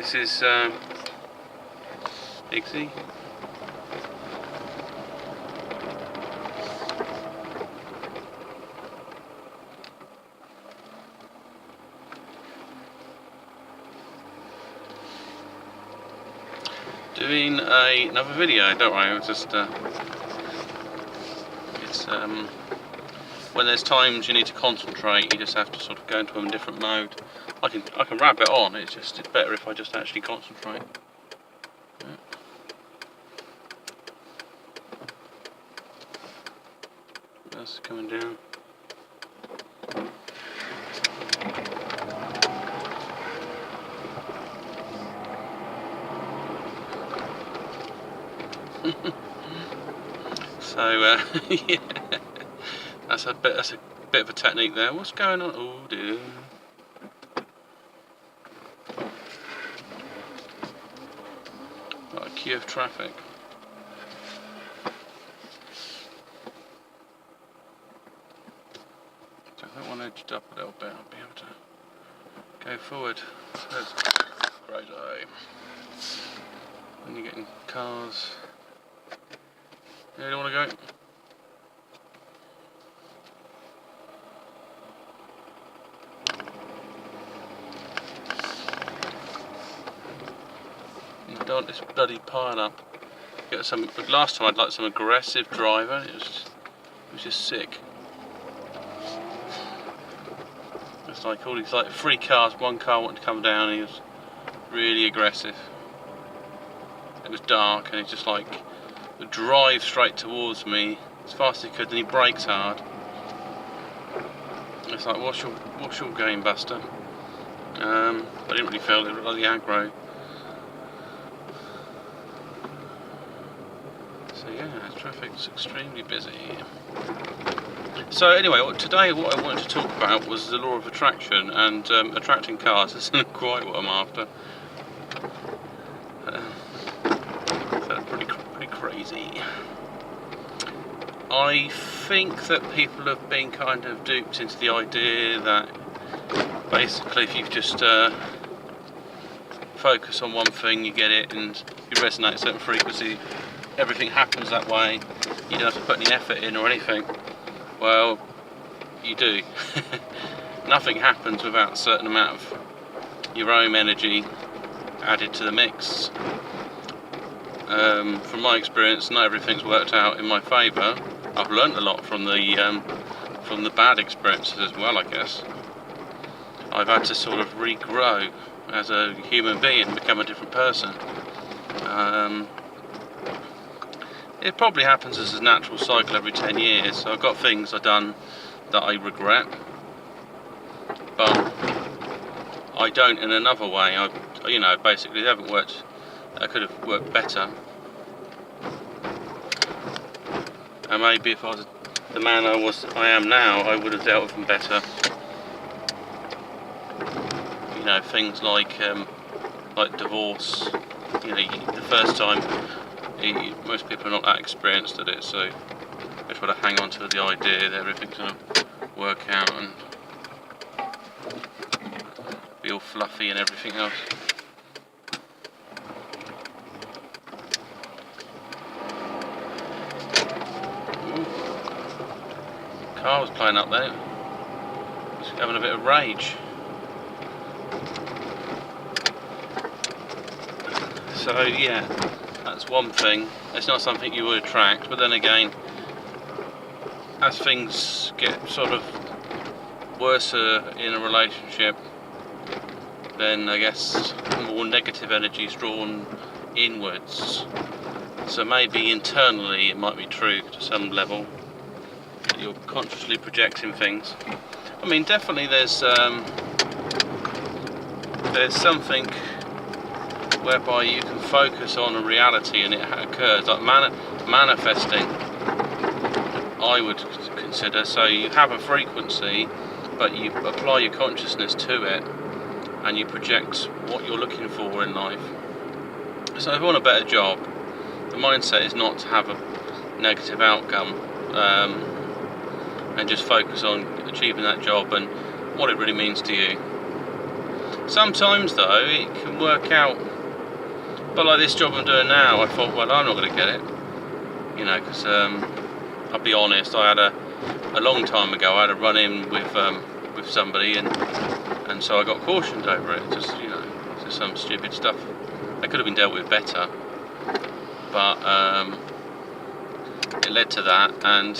This is Dixie. Doing another video, don't worry, it's just it's when there's times you need to concentrate, you just have to sort of go into a different mode. I can rabbit on, it's better if I just actually concentrate. Yeah. That's coming down. So yeah, that's a bit of a technique there. What's going on? Oh dear. Like a queue of traffic. So if that one edged up a little bit, I'll be able to go forward. So that's great eye. When you're getting cars. Yeah, you want to go? You don't want this bloody pile up. Get some. Last time I'd like some aggressive driver. It was just sick. It's like all these 3 cars. One car wanted to come down. And he was really aggressive. It was dark, and he just would drive straight towards me as fast as he could, then he brakes hard. It's like, what's your game, Buster? I didn't really feel it, like the aggro. So yeah, traffic's extremely busy. So anyway, today what I wanted to talk about was the law of attraction, and attracting cars isn't quite what I'm after. Pretty crazy. I think that people have been kind of duped into the idea that basically if you just focus on one thing, you get it, and you resonate at a certain frequency, everything happens that way. You don't have to put any effort in or anything. Well, you do. Nothing happens without a certain amount of your own energy added to the mix. From my experience, not everything's worked out in my favour. I've learnt a lot from the bad experiences as well, I guess. I've had to sort of regrow as a human being and become a different person. It probably happens as a natural cycle every 10 years. So I've got things I've done that I regret, but I don't in another way. Basically they haven't worked. I could have worked better. And maybe if I was the man I am now, I would have dealt with them better. Things like divorce. The first time, most people are not that experienced at it, so they try to hang on to the idea that everything's going to work out and be all fluffy and everything else. Car was playing up there, just having a bit of rage. So yeah, that's one thing. It's not something you would attract, but then again, as things get sort of worse in a relationship, then I guess more negative energy is drawn inwards. So maybe internally it might be true to some level. You're consciously projecting things. I mean, definitely there's something whereby you can focus on a reality and it occurs, like manifesting, I would consider. So you have a frequency, but you apply your consciousness to it and you project what you're looking for in life. So if you want a better job, the mindset is not to have a negative outcome, and just focus on achieving that job and what it really means to you. Sometimes though it can work out, but like this job I'm doing now, I thought, well, I'm not going to get it, you know, because I'll be honest, I had a long time ago, I had a run-in with somebody, and so I got cautioned over it, just, you know, just some stupid stuff. That could have been dealt with better, but it led to that, and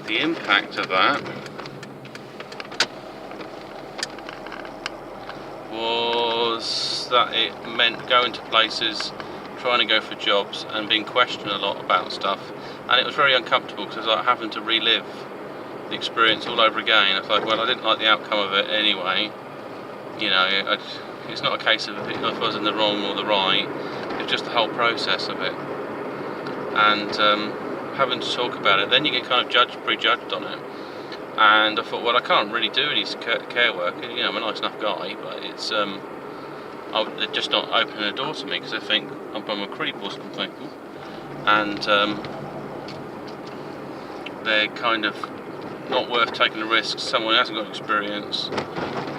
the impact of that was that it meant going to places, trying to go for jobs and being questioned a lot about stuff, and it was very uncomfortable because I was like having to relive the experience all over again. I was like, well, I didn't like the outcome of it anyway, you know, it's not a case of if I was in the wrong or the right, it's just the whole process of it, and having to talk about it, then you get kind of prejudged on it. And I thought, well, I can't really do any care work. You know, I'm a nice enough guy, but it's they're just not opening the door to me because they think I'm a creep or something, and they're kind of not worth taking the risk. Someone who hasn't got experience,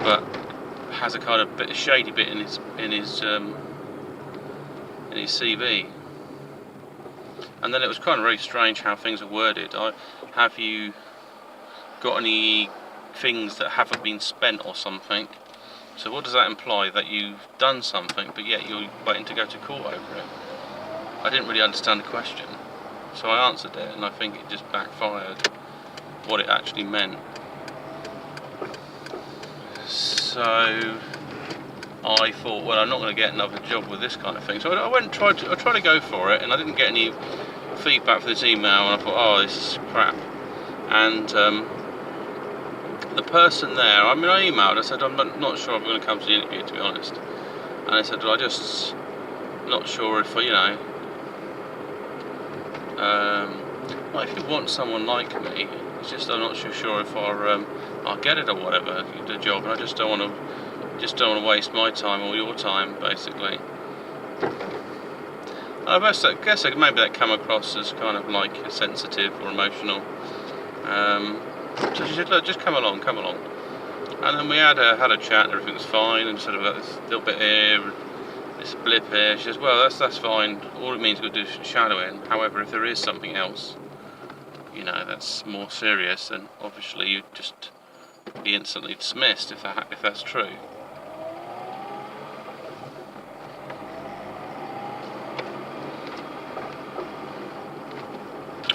but has a kind of bit of shady bit in his CV. And then it was kind of very strange how things are worded. Have you got any things that haven't been spent or something? So what does that imply? That you've done something but yet you're waiting to go to court over it? I didn't really understand the question, so I answered it, and I think it just backfired what it actually meant. So I thought, well, I'm not going to get another job with this kind of thing, so I went and tried to go for it, and I didn't get any feedback for this email, and I thought, oh, this is crap. And the person there, I mean, I emailed, I said, I'm not sure I'm going to come to the interview, to be honest. And I said, well, I just not sure if, you know, well, if you want someone like me, it's just I'm not so sure if I'll get it or whatever, the job, and I just don't want to waste my time or your time, basically. I guess maybe that come across as kind of like sensitive or emotional. So she said, look, just come along. And then we had a chat and everything was fine, and sort of got this little bit here, this blip here. She says, well, that's fine. All it means is we've got to do shadowing. However, if there is something else, you know, that's more serious, then obviously you'd just be instantly dismissed if that's true.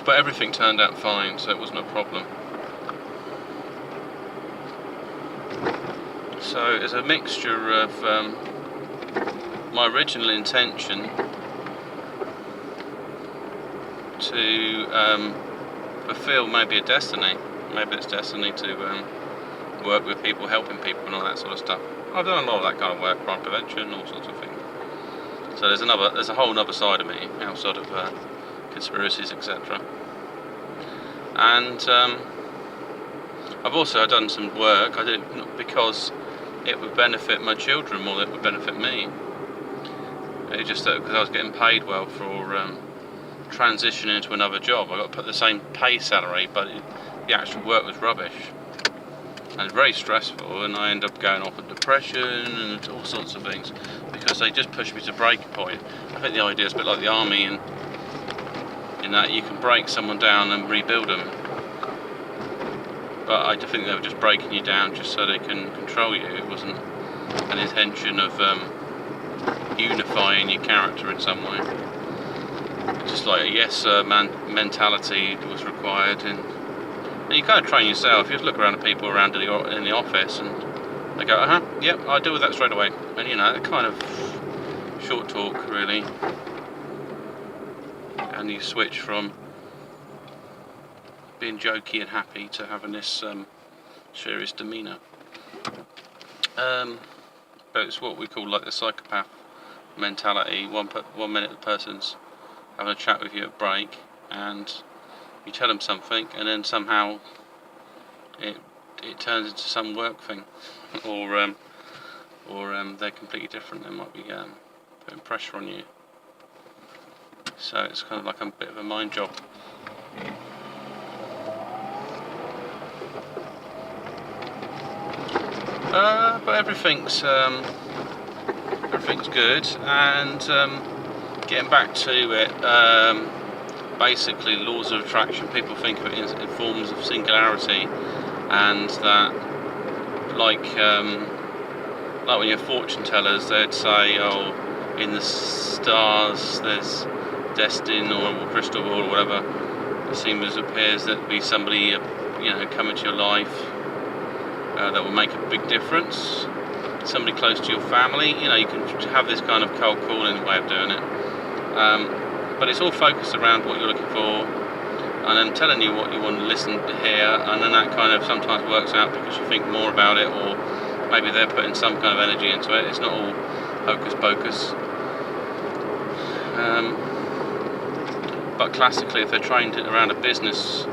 But everything turned out fine, so it wasn't a problem. So it's a mixture of my original intention to fulfill maybe a destiny. Maybe it's destiny to work with people, helping people and all that sort of stuff. I've done a lot of that kind of work, crime prevention, all sorts of things. So there's a whole other side of me, outside of conspiracies, etc. And I've also done some work. I did it because it would benefit my children more than it would benefit me. It just because I was getting paid well for transitioning into another job. I got put the same pay salary, but the actual work was rubbish. And it's very stressful, and I ended up going off with depression and all sorts of things because they just pushed me to breaking point. I think the idea is a bit like the army, and in that you can break someone down and rebuild them. But I think they were just breaking you down just so they can control you. It wasn't an intention of unifying your character in some way. Just like a yes sir mentality was required, and you kind of train yourself. You just look around at people around in the office, and they go, yep, I'll deal with that straight away. And you know, that kind of short talk really. And you switch from being jokey and happy to having this serious demeanour. But it's what we call like the psychopath mentality. One minute the person's having a chat with you at break, and you tell them something, and then somehow it turns into some work thing, or they're completely different. They might be putting pressure on you. So it's kind of like a bit of a mind job. But everything's good, and getting back to it, basically laws of attraction, people think of it in forms of singularity, and that like when you're fortune tellers, they'd say, oh, in the stars there's destined, or crystal ball, or whatever. It appears that be somebody come into your life that will make a big difference. Somebody close to your family. You can have this kind of cold calling way of doing it, but it's all focused around what you're looking for, and then telling you what you want to listen to hear, and then that kind of sometimes works out because you think more about it, or maybe they're putting some kind of energy into it. It's not all hocus pocus. But classically, if they're trained around a business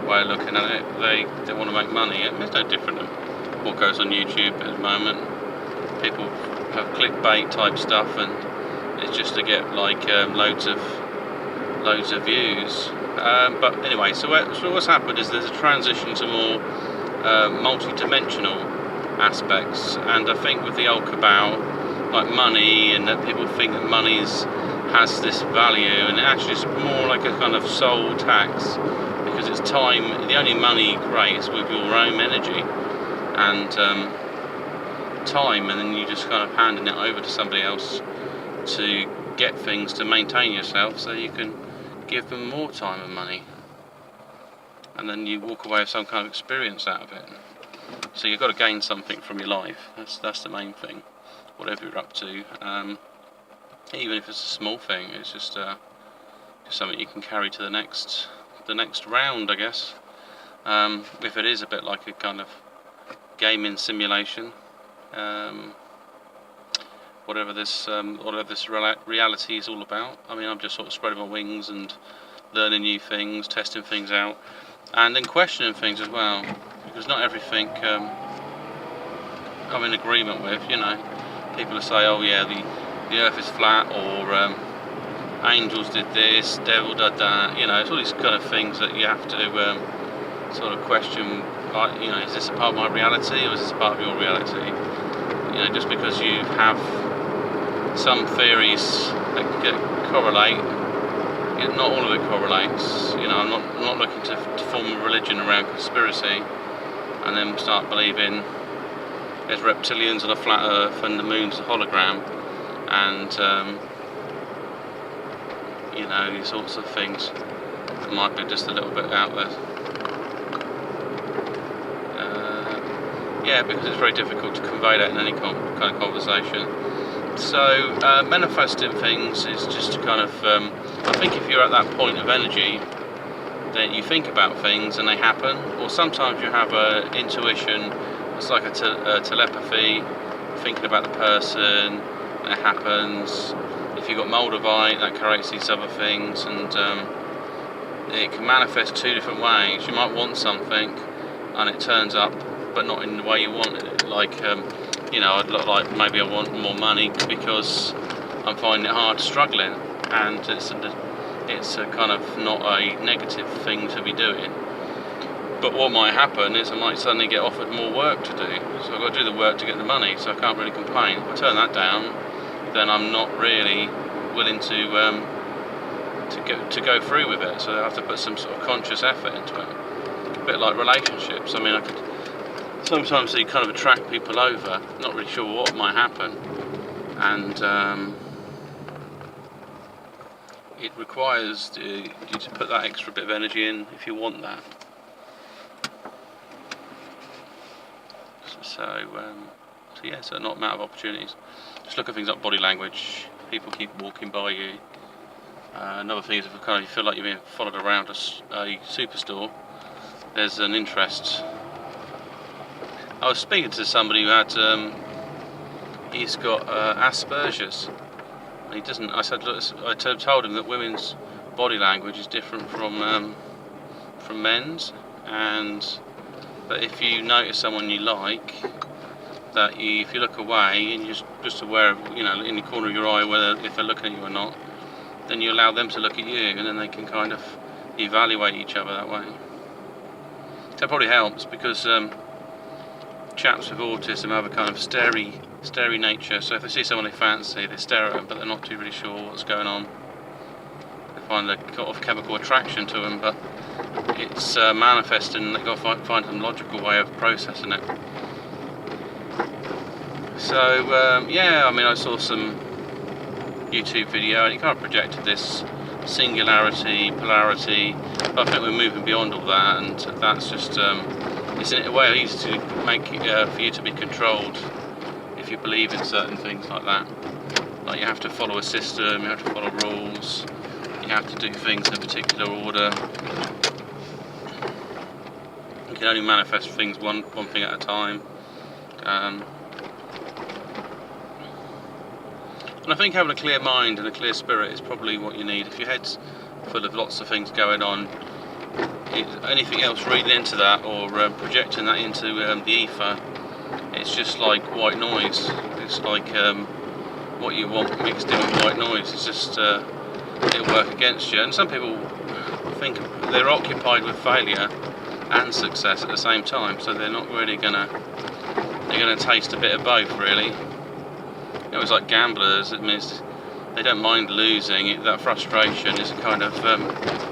way of looking at it, they want to make money. It's no different than what goes on YouTube at the moment. People have clickbait type stuff, and it's just to get like loads of views. But anyway, so what's happened is there's a transition to more multi-dimensional aspects, and I think with the old cabal, like money, and that people think that money's has this value, and actually it's more like a kind of soul tax, because it's time. The only money you create is with your own energy and time, and then you just kind of handing it over to somebody else to get things to maintain yourself, so you can give them more time and money, and then you walk away with some kind of experience out of it. So you've got to gain something from your life. That's the main thing, whatever you're up to. Even if it's a small thing, it's just something you can carry to the next round, I guess. If it is a bit like a kind of gaming simulation, whatever this reality is all about. I mean, I'm just sort of spreading my wings and learning new things, testing things out, and then questioning things as well, because not everything I'm in agreement with. People will say, oh yeah, the earth is flat, or angels did this, devil did that. It's all these kind of things that you have to sort of question, like, is this a part of my reality, or is this a part of your reality? Just because you have some theories that correlate, not all of it correlates. I'm not looking to form a religion around conspiracy and then start believing there's reptilians on a flat earth and the moon's a hologram, and these sorts of things that might be just a little bit out there. Because it's very difficult to convey that in any kind of conversation. So manifesting things is just to kind of I think if you're at that point of energy, then you think about things and they happen, or sometimes you have a intuition. It's like a telepathy, thinking about the person, and it happens. If you've got Moldavite, that creates these other things, and it can manifest two different ways. You might want something, and it turns up, but not in the way you want it. Like, I'd look like maybe I want more money because I'm finding it hard, struggling, and it's a kind of not a negative thing to be doing. But what might happen is I might suddenly get offered more work to do, so I've got to do the work to get the money, so I can't really complain. If I turn that down, then I'm not really willing to go through with it, so I have to put some sort of conscious effort into it. A bit like relationships. I mean, I could sometimes you kind of attract people over, not really sure what might happen, and it requires you to put that extra bit of energy in if you want that. So not amount of opportunities. Just look at things like body language. People keep walking by you. Another thing is if you feel like you're being followed around a superstore, there's an interest. I was speaking to somebody who had, he's got Asperger's. And he doesn't. I said, look, I told him that women's body language is different from men's, and that if you notice someone you like, that if you look away and you're just aware of, in the corner of your eye, whether if they're looking at you or not, then you allow them to look at you, and then they can kind of evaluate each other that way. So it probably helps, because chaps with autism have a kind of starey nature, so if they see someone they fancy, they stare at them, but they're not too really sure what's going on. They find a kind of chemical attraction to them, but it's manifesting, and they've got to find some logical way of processing it. So yeah, I mean, I saw some YouTube video and it kind of projected this singularity, polarity, but I think we're moving beyond all that, and that's just it's in a way easy to make for you to be controlled if you believe in certain things like that. Like you have to follow a system, you have to follow rules, you have to do things in a particular order. You can only manifest things one thing at a time. And I think having a clear mind and a clear spirit is probably what you need. If your head's full of lots of things going on, anything else reading into that or projecting that into the ether, it's just like white noise. It's like what you want mixed in with white noise. It's just it'll work against you. And some people think they're occupied with failure and success at the same time, so they're not really gonna taste a bit of both, really. You know, it's like gamblers. It means they don't mind losing. That frustration is a kind of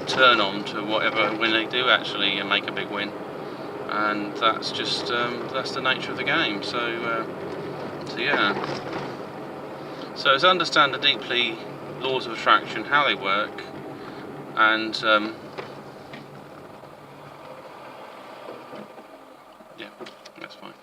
turn on to whatever when they do actually make a big win, and that's just that's the nature of the game. So yeah. So it's understand the deeply laws of attraction, how they work, and yeah, that's fine.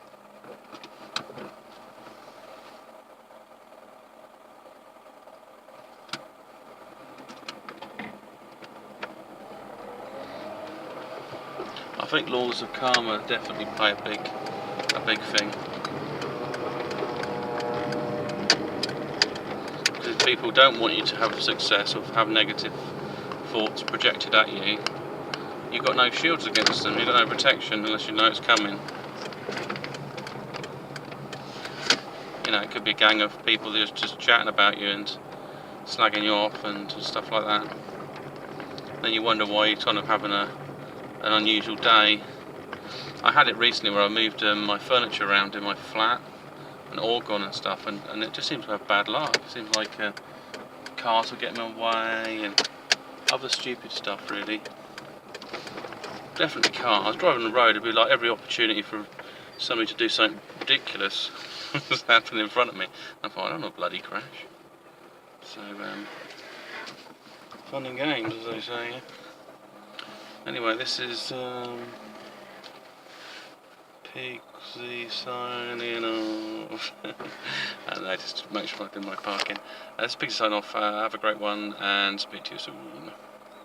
I think laws of karma definitely play a big thing. Because if people don't want you to have success or have negative thoughts projected at you, you've got no shields against them, you've got no protection unless you know it's coming. You know, it could be a gang of people that are just chatting about you and slagging you off and stuff like that. Then you wonder why you're kind of having an unusual day. I had it recently where I moved my furniture around in my flat, an organ and stuff, and it just seemed to have bad luck. It seems like cars were getting in my way and other stupid stuff, really. Definitely cars. I was driving the road, it'd be like every opportunity for somebody to do something ridiculous was happening in front of me. I thought, I don't know, bloody crash. So fun and games, as they say. Anyway, this is Pigsy signing off. And I just make sure I do my parking. This is Pigsy signing off. Have a great one and speak to you soon.